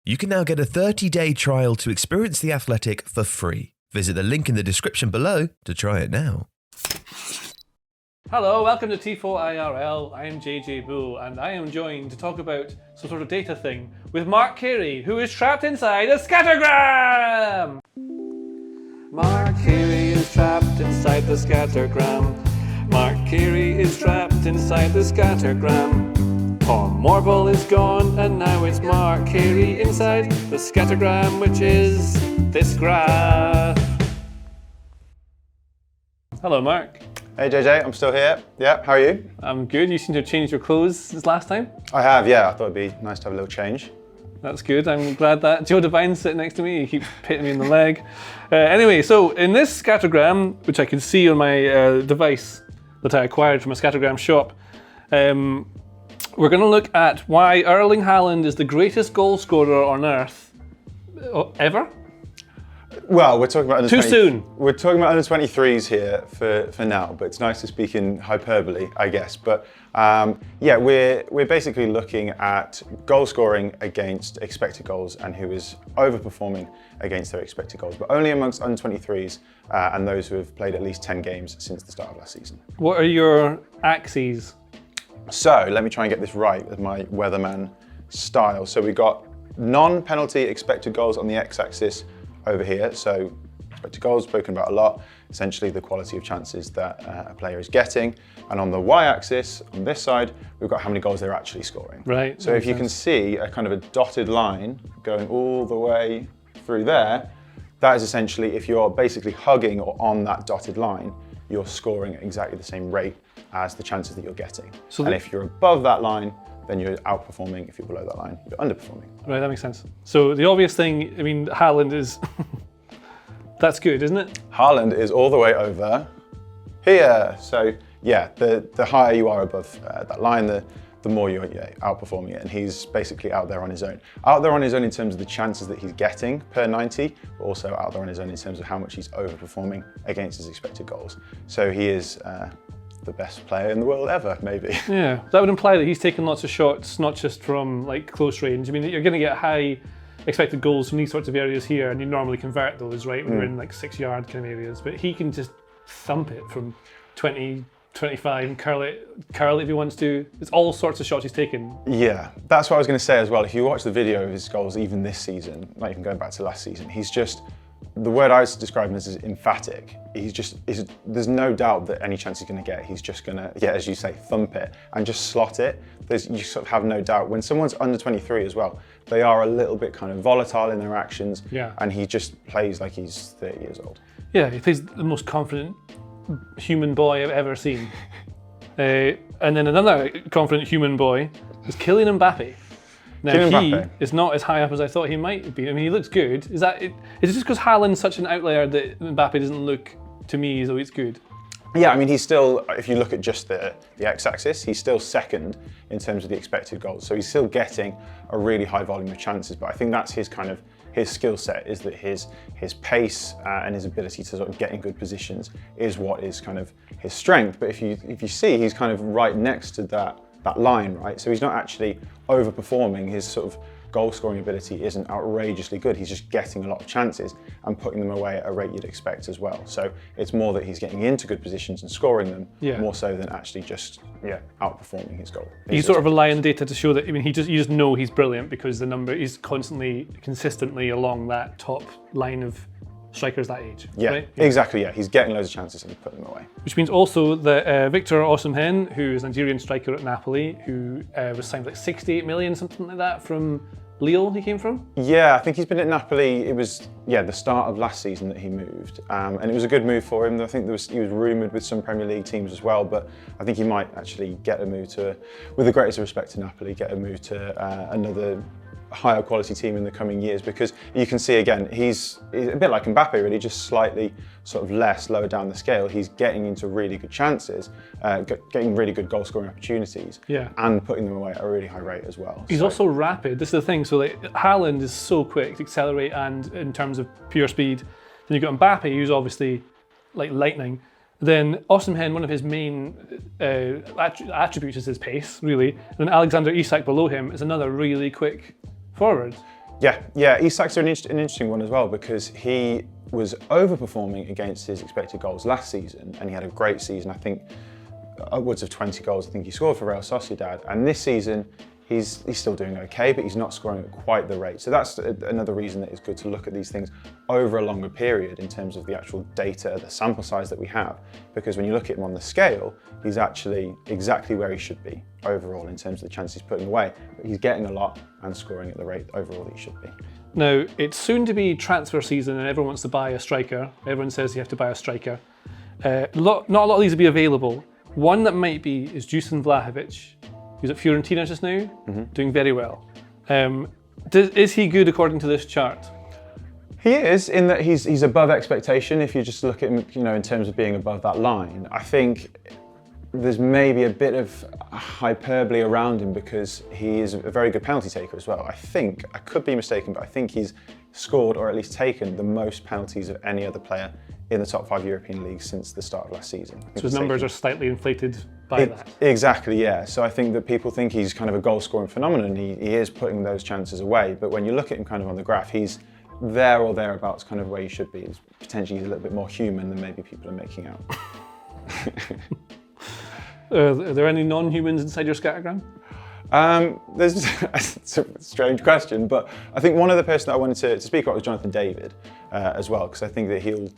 You can now get a 30-day trial to experience The Athletic for free. Visit the link in the description below to try it now. Hello, welcome to Tifo IRL. I am JJ Bull and I am joined to talk about some sort of data thing with Mark Carey, who is trapped inside a Scattergram! Mark Carey is trapped inside the Scattergram. Mark Carey is trapped inside the Scattergram. Tom Morble is gone and now it's Mark Carey inside the Scattergram, which is this graph. Hello, Mark. Hey JJ, I'm still here. Yeah, how are you? I'm good. You seem to have changed your clothes since last time. I have, yeah. I thought it'd be nice to have a little change. That's good. I'm glad that Joe Devine's sitting next to me. He keeps hitting me in the leg. Anyway, so in this Scattergram, which I can see on my device that I acquired from a Scattergram shop, we're going to look at why Erling Haaland is the greatest goal scorer on earth ever. Well, we're talking about Too soon. We're talking about under 23s here for now, but it's nice to speak in hyperbole, I guess. But yeah, we're basically looking at goal scoring against expected goals and who is overperforming against their expected goals, but only amongst under 23s and those who have played at least 10 games since the start of last season. What are your axes? So let me try and get this right with my weatherman style. So we got non-penalty expected goals on the x-axis over here. So expected goals, spoken about a lot, essentially the quality of chances that a player is getting. And on the y-axis, on this side, we've got how many goals they're actually scoring. Right. So if you can see a kind of a dotted line going all the way through there, that is essentially if you're basically hugging or on that dotted line, you're scoring at exactly the same rate as the chances that you're getting. So and if you're above that line, then you're outperforming. If you're below that line, you're underperforming. Right, that makes sense. So the obvious thing, I mean, Haaland is, that's good, isn't it? Haaland is all the way over here. So yeah, the higher you are above that line, the more you're outperforming it. And he's basically out there on his own. Out there on his own in terms of the chances that he's getting per 90, but also out there on his own in terms of how much he's overperforming against his expected goals. So he is the best player in the world ever, maybe. Yeah, that would imply that he's taken lots of shots, not just from like close range. I mean, you're going to get high expected goals from these sorts of areas here, and you normally convert those, right, when you're in like 6-yard kind of areas. But he can just thump it from 20, 25 and curl it if he wants to. It's all sorts of shots he's taken. Yeah, that's what I was going to say as well. If you watch the video of his goals, even this season, not even going back to last season, he's just, the word I was describing as is emphatic. There's no doubt that any chance he's going to get, he's just going to, yeah, as you say, thump it and just slot it. You sort of have no doubt. When someone's under 23 as well, they are a little bit kind of volatile in their actions, and he just plays like he's 30 years old. Yeah, he plays the most confident human boy I've ever seen. And then another confident human boy is Kylian Mbappe. Now he is not as high up as I thought he might be. I mean, he looks good. Is it just because Haaland's such an outlier that Mbappe doesn't look to me as though he's good? Yeah, I mean, he's still, if you look at just the x-axis, he's still second in terms of the expected goals. So he's still getting a really high volume of chances, but I think that's his skill set, is that his pace and his ability to sort of get in good positions is what is kind of his strength. But if you see, he's kind of right next to that line, right? So he's not actually overperforming. His sort of goal scoring ability isn't outrageously good. He's just getting a lot of chances and putting them away at a rate you'd expect as well. So it's more that he's getting into good positions and scoring them more so than actually just outperforming his goal. You sort of rely on data to show that, I mean, you just know he's brilliant because the number is consistently along that top line of strikers that age. Yeah, right? Exactly. Yeah, he's getting loads of chances and he's putting them away. Which means also that Victor Osimhen, who is a Nigerian striker at Napoli, who was signed like 68 million, something like that, from Lille he came from? Yeah, I think he's been at Napoli, it was the start of last season that he moved. And it was a good move for him. I think he was rumoured with some Premier League teams as well, but I think he might actually get a move with the greatest respect to Napoli, get a move to another higher quality team in the coming years, because you can see again, he's a bit like Mbappe really, just slightly sort of lower down the scale. He's getting into really good chances, getting really good goal scoring opportunities, and putting them away at a really high rate as well. He's also rapid. This is the thing. So like Haaland is so quick to accelerate, and in terms of pure speed. Then you've got Mbappe, who's obviously like lightning. Then Osimhen, one of his main attributes is his pace, really. And then Alexander Isak below him is another really quick forward. Yeah. Isak's an interesting one as well because he was overperforming against his expected goals last season, and he had a great season. I think upwards of 20 goals. I think he scored for Real Sociedad, and this season he's still doing okay, but he's not scoring at quite the rate. So that's another reason that it's good to look at these things over a longer period in terms of the actual data, the sample size that we have, because when you look at him on the scale, he's actually exactly where he should be overall in terms of the chances he's putting away. But he's getting a lot and scoring at the rate overall that he should be. Now, it's soon to be transfer season and everyone wants to buy a striker. Everyone says you have to buy a striker. Not a lot of these will be available. One that might be is Dusan Vlahovic, who's at Fiorentina just now, doing very well. Is he good according to this chart? He is, in that he's above expectation if you just look at him, in terms of being above that line. I think there's maybe a bit of hyperbole around him because he is a very good penalty taker as well. I could be mistaken, but I think he's scored or at least taken the most penalties of any other player in the top 5 European leagues since the start of last season. So his numbers are slightly inflated by that. Exactly, yeah. So I think that people think he's kind of a goal-scoring phenomenon. He is putting those chances away, but when you look at him kind of on the graph, he's there or thereabouts kind of where he should be. Potentially he's a little bit more human than maybe people are making out. Are there any non-humans inside your scattergram? It's a strange question, but I think one other person that I wanted to speak about was Jonathan David as well, because I think that he'll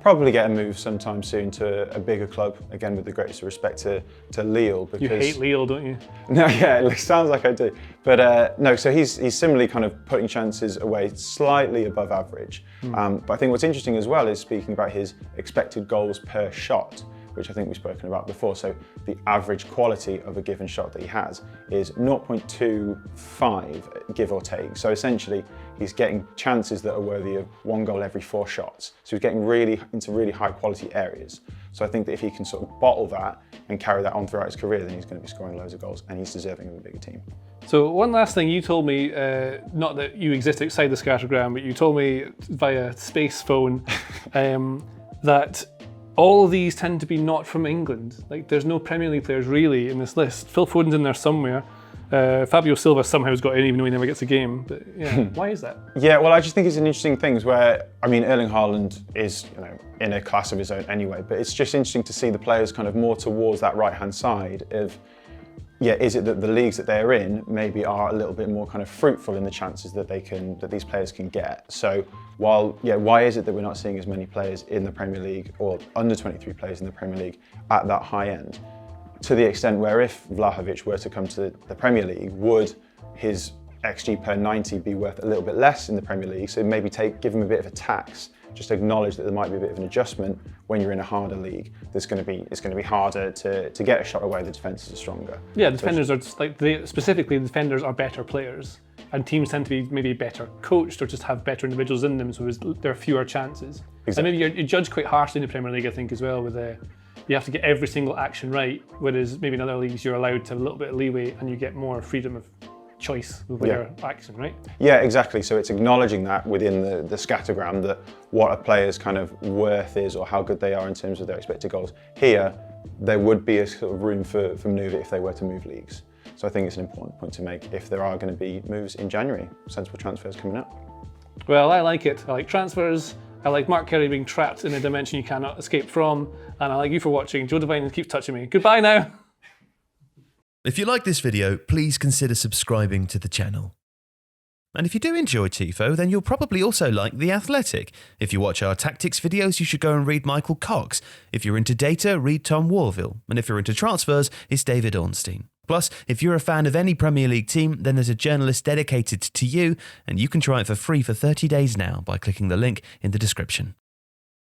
probably get a move sometime soon to a bigger club, again with the greatest respect to Lille. Because you hate Lille, don't you? No, yeah, it sounds like I do. But no, so he's similarly kind of putting chances away slightly above average. But I think what's interesting as well is speaking about his expected goals per shot, which I think we've spoken about before. So the average quality of a given shot that he has is 0.25, give or take. So essentially, he's getting chances that are worthy of 1 goal every 4 shots. So he's getting into really high quality areas. So I think that if he can sort of bottle that and carry that on throughout his career, then he's going to be scoring loads of goals and he's deserving of a bigger team. So one last thing you told me, not that you exist outside the scattergram, but you told me via space phone that all of these tend to be not from England. Like, there's no Premier League players really in this list. Phil Foden's in there somewhere. Fabio Silva somehow's got in, even though he never gets a game. But yeah, why is that? Yeah, well, I just think it's an interesting thing where, Erling Haaland is, in a class of his own anyway, but it's just interesting to see the players kind of more towards that right-hand side of, is it that the leagues that they're in maybe are a little bit more kind of fruitful in the chances that these players can get. So why is it that we're not seeing as many players in the Premier League or under 23 players in the Premier League at that high end? To the extent where if Vlahovic were to come to the Premier League, would his XG per 90 be worth a little bit less in the Premier League? So maybe give him a bit of a tax, just acknowledge that there might be a bit of an adjustment when you're in a harder league. It's going to be harder to get a shot away. The defences are stronger. Yeah, the defenders are specifically the defenders are better players, and teams tend to be maybe better coached or just have better individuals in them, so there are fewer chances. Exactly. And maybe you're judged quite harshly in the Premier League, I think, as well. With you have to get every single action right, whereas maybe in other leagues you're allowed to have a little bit of leeway and you get more freedom of choice with your action, right? Yeah, exactly. So it's acknowledging that within the scattergram, that what a player's kind of worth is or how good they are in terms of their expected goals. Here, there would be a sort of room for manoeuvre if they were to move leagues. So I think it's an important point to make if there are going to be moves in January, sensible transfers coming up. Well, I like it. I like transfers. I like Mark Carey being trapped in a dimension you cannot escape from. And I like you for watching. Joe Devine keeps touching me. Goodbye now. If you like this video, please consider subscribing to the channel. And if you do enjoy Tifo, then you'll probably also like The Athletic. If you watch our tactics videos, you should go and read Michael Cox. If you're into data, read Tom Warville. And if you're into transfers, it's David Ornstein. Plus, if you're a fan of any Premier League team, then there's a journalist dedicated to you, and you can try it for free for 30 days now by clicking the link in the description.